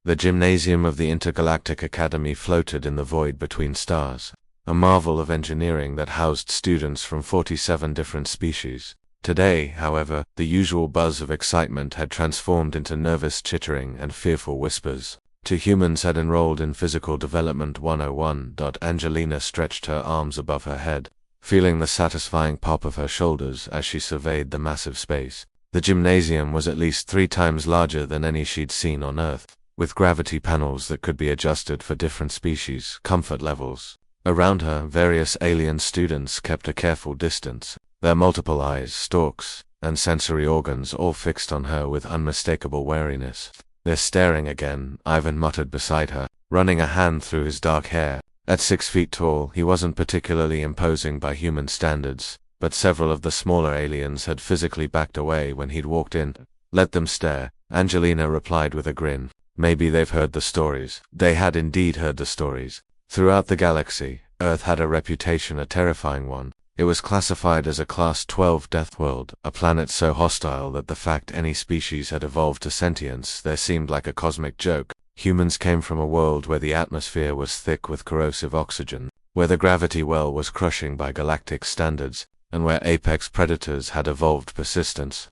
The gymnasium of the Intergalactic Academy floated in the void between stars, a marvel of engineering that housed students from 47 different species. Today, however, the usual buzz of excitement had transformed into nervous chittering and fearful whispers. 2 humans had enrolled in Physical Development 101. Angelina stretched her arms above her head, feeling the satisfying pop of her shoulders as she surveyed the massive space. The gymnasium was at least 3 times larger than any she'd seen on Earth, with gravity panels that could be adjusted for different species' comfort levels. Around her, various alien students kept a careful distance, their multiple eyes, stalks, and sensory organs all fixed on her with unmistakable wariness. "They're staring again," Ivan muttered beside her, running a hand through his dark hair. At 6 feet tall, he wasn't particularly imposing by human standards, but several of the smaller aliens had physically backed away when he'd walked in. "Let them stare," Angelina replied with a grin. Maybe they've heard the stories. They had indeed heard the stories. Throughout the galaxy, Earth had a reputation, a terrifying one. It was classified as a Class 12 Deathworld, a planet so hostile that the fact any species had evolved to sentience there seemed like a cosmic joke. Humans came from a world where the atmosphere was thick with corrosive oxygen, where the gravity well was crushing by galactic standards, and where apex predators had evolved persistence,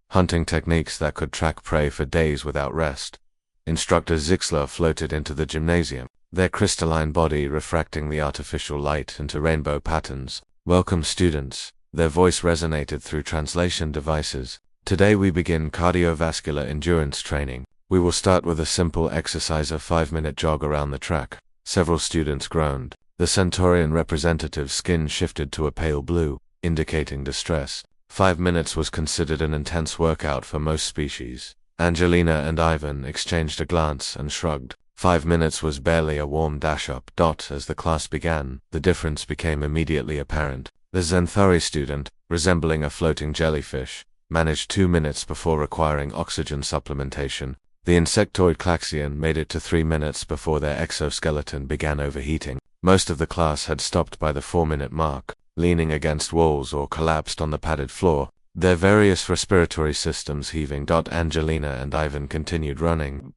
hunting techniques that could track prey for days without rest. Instructor Zixler floated into the gymnasium, their crystalline body refracting the artificial light into rainbow patterns. "Welcome, students," their voice resonated through translation devices. "Today we begin cardiovascular endurance training. We will start with a simple exercise, a 5-minute jog around the track." Several students groaned. The Centaurian representative's skin shifted to a pale blue, indicating distress. 5 minutes was considered an intense workout for most species. Angelina and Ivan exchanged a glance and shrugged. 5 minutes was barely a warm dash-up. As the class began, the difference became immediately apparent. The Xanthari student, resembling a floating jellyfish, managed 2 minutes before requiring oxygen supplementation. The insectoid Klaxian made it to 3 minutes before their exoskeleton began overheating. Most of the class had stopped by the 4-minute mark, leaning against walls or collapsed on the padded floor, their various respiratory systems heaving. Angelina and Ivan continued running.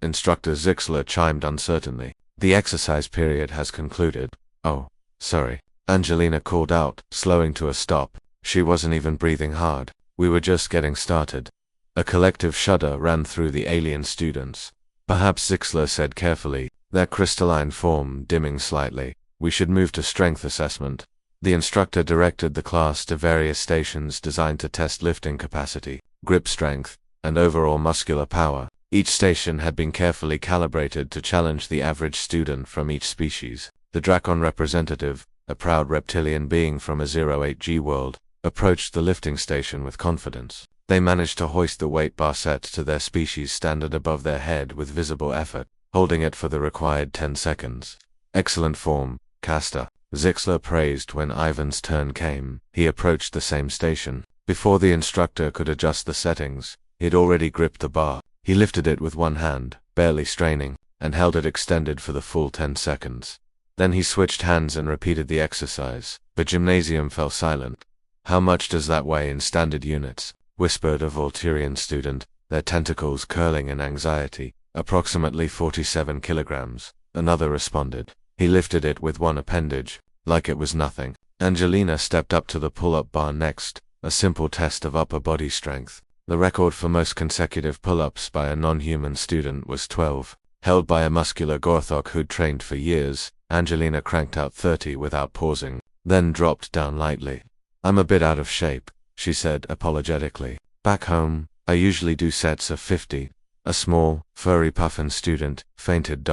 Instructor Zixler chimed uncertainly. "The exercise period has concluded." "Oh, sorry," Angelina called out, slowing to a stop. She wasn't even breathing hard. "We were just getting started." A collective shudder ran through the alien students. "Perhaps," Zixler said carefully, their crystalline form dimming slightly, "we should move to strength assessment." The instructor directed the class to various stations designed to test lifting capacity, grip strength, and overall muscular power. Each station had been carefully calibrated to challenge the average student from each species. The Dracon representative, a proud reptilian being from a 08G world, approached the lifting station with confidence. They managed to hoist the weight bar set to their species standard above their head with visible effort, holding it for the required 10 seconds. "Excellent form, Caster," Zixler praised when Ivan's turn came. He approached the same station. Before the instructor could adjust the settings, he'd already gripped the bar. He lifted it with one hand, barely straining, and held it extended for the full 10 seconds. Then he switched hands and repeated the exercise. The gymnasium fell silent. "How much does that weigh in standard units?" whispered a Volturian student, their tentacles curling in anxiety. "Approximately 47 kilograms, another responded. He lifted it with one appendage, like it was nothing. Angelina stepped up to the pull-up bar next, a simple test of upper body strength. The record for most consecutive pull-ups by a non-human student was 12, held by a muscular Gorthok who'd trained for years. Angelina cranked out 30 without pausing, then dropped down lightly. "I'm a bit out of shape," she said apologetically. "Back home, I usually do sets of 50. A small, furry puffin student fainted.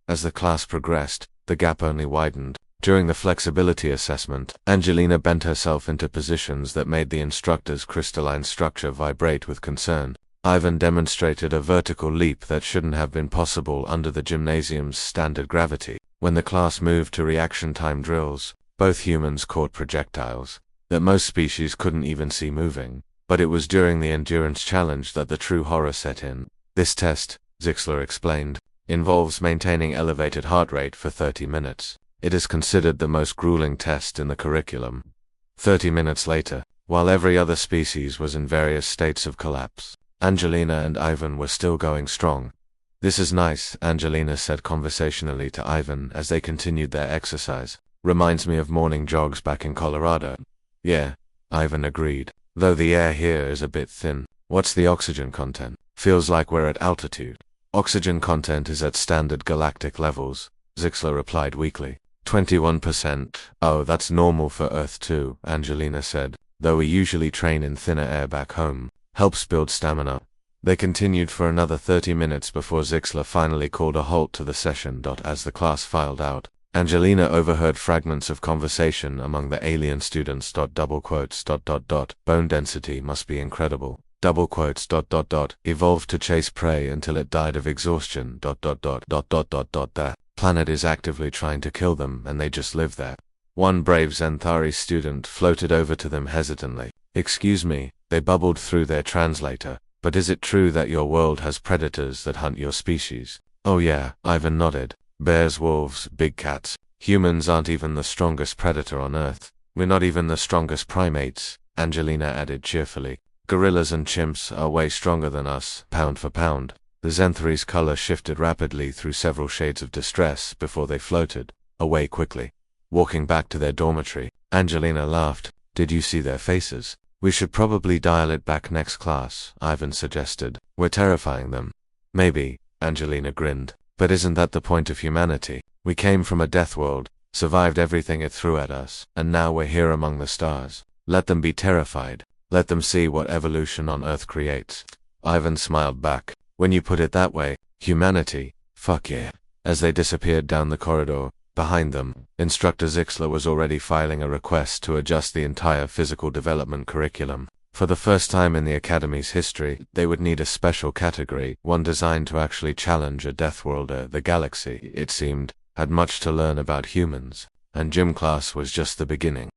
As the class progressed, the gap only widened. During the flexibility assessment, Angelina bent herself into positions that made the instructor's crystalline structure vibrate with concern. Ivan demonstrated a vertical leap that shouldn't have been possible under the gymnasium's standard gravity. When the class moved to reaction time drills, both humans caught projectiles that most species couldn't even see moving. But it was during the endurance challenge that the true horror set in. "This test," Zixler explained, "involves maintaining elevated heart rate for 30 minutes. It is considered the most grueling test in the curriculum." 30 minutes later, while every other species was in various states of collapse, Angelina and Ivan were still going strong. This is nice, Angelina said conversationally to Ivan as they continued their exercise. Reminds me of morning jogs back in Colorado. Yeah, Ivan agreed, though the air here is a bit thin. What's the oxygen content? Feels like we're at altitude. Oxygen content is at standard galactic levels, Zixler replied weakly. 21%. Oh, that's normal for Earth too, Angelina said, though we usually train in thinner air back home. Helps build stamina. They continued for another 30 minutes before Zixler finally called a halt to the session. As the class filed out, Angelina overheard fragments of conversation among the alien students. Double quotes. Bone density must be incredible. Double quotes. Evolved to chase prey until it died of exhaustion. That planet is actively trying to kill them and they just live there. One brave Xanthari student floated over to them hesitantly. Excuse me, they bubbled through their translator, but is it true that your world has predators that hunt your species? Oh yeah, Ivan nodded. Bears, wolves, big cats. Humans aren't even the strongest predator on Earth. We're not even the strongest primates, Angelina added cheerfully. Gorillas and chimps are way stronger than us, pound for pound. The Xanthari's color shifted rapidly through several shades of distress before they floated away quickly. Walking back to their dormitory, Angelina laughed. Did you see their faces? We should probably dial it back next class, Ivan suggested. We're terrifying them. Maybe, Angelina grinned. But isn't that the point of humanity? We came from a death world, survived everything it threw at us, and now we're here among the stars. Let them be terrified. Let them see what evolution on Earth creates. Ivan smiled back. When you put it that way, humanity, fuck yeah. As they disappeared down the corridor, behind them, Instructor Zixler was already filing a request to adjust the entire physical development curriculum. For the first time in the Academy's history, they would need a special category, one designed to actually challenge a Deathworlder. The galaxy, it seemed, had much to learn about humans, and gym class was just the beginning.